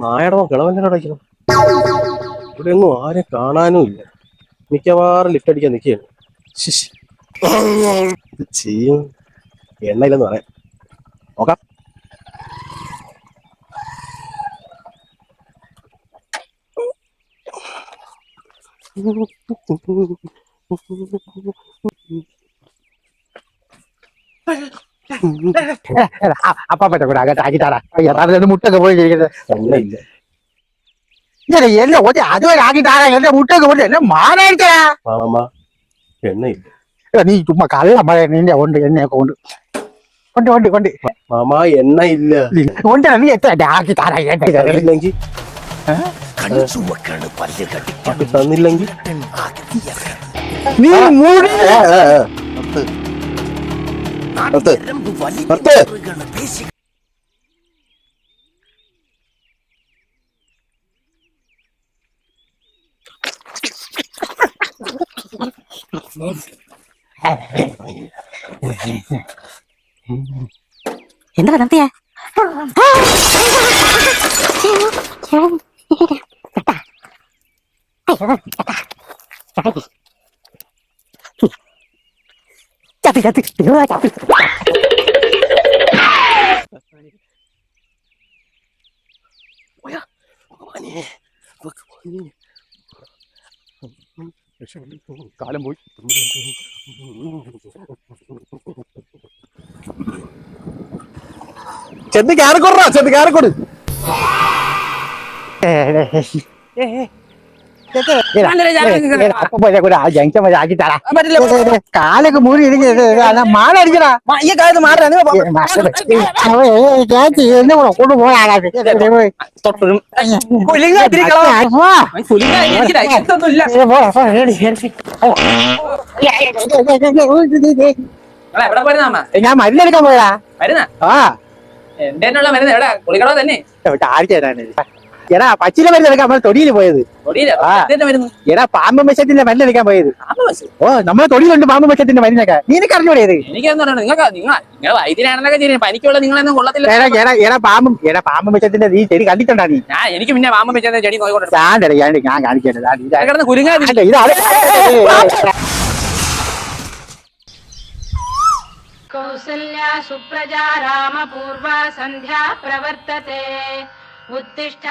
നായടോ കിളവന്റെ അടയ്ക്കണം. ഇവിടെ ഒന്നും ആരെ കാണാനും ഇല്ല. മിക്കവാറും ലിഫ്റ്റ് അടിക്കാൻ നിൽക്കുകയാണ്. ചെയ്യും എണ്ണയില്ലെന്ന് പറയാം. നോക്കാം. അപ്പാപ്പറ്റ കൂടെ അകത്ത് ആക്കിത്താടാ. മുട്ടൊക്കെ പോയി എണ്ണയില്ല. എല്ലാം അതുവരെ ആക്കിത്താടാ. എന്റെ മുട്ടൊക്കെ പോയി എന്നെ മാനായിരിക്കാ. എണ്ണയില്ല. നീ ചുമ്മാ കള്ള മഴ നിന്റെ ഉണ്ട് എണ്ണയൊക്കെ ഉണ്ട്. കൊണ്ട് മാമാ എണ്ണയില്ല. കൊണ്ട് നീ എത്ര ആക്കിത്താടാ. തന്നില്ലെങ്കിൽ നീ മൂടി എന്താ നടത്തിയ ചത്തി ചത്തി ചത്തി കാലം പോയി. ചെന്ന് കയറിക്കൊടുറാ. ചെന്ന് കയറിക്കൊടു. ജംഗ്ഷൻ വരെ ആക്കിത്താടാ. കാലൊക്കെ മൂടി മാറടിക്കടാ. എന്നെ കൂടെ കൊണ്ടുപോയ ഞാൻ മരുന്നെടുക്കാൻ പോയതാ. എടാ പച്ചില മരുന്നെടുക്കാൻ നമ്മൾ തൊടിയിൽ പോയത്. എടാ പാമ്പ് വിഷത്തിന്റെ മരുന്നെടുക്കാൻ പോയത്. ഓ നമ്മളെ തൊടിയിലുണ്ട് പാമ്പ് വിഷത്തിന്റെ മരുന്നൊക്കെ. നീനക്ക് അറിഞ്ഞൂടേത്? എടാ പാമ്പ് വിഷത്തിന്റെ നീ ചെടി കണ്ടിട്ടുണ്ടാ? നീ എനിക്ക് പിന്നെ പാമ്പ് വിഷത്തിന്റെ ചെടി ഞാൻ കാണിക്കേണ്ടത്. कौसल्या सुप्रजा रामपूर्वा सन्ध्या प्रवर्तते उत्तिष्ठ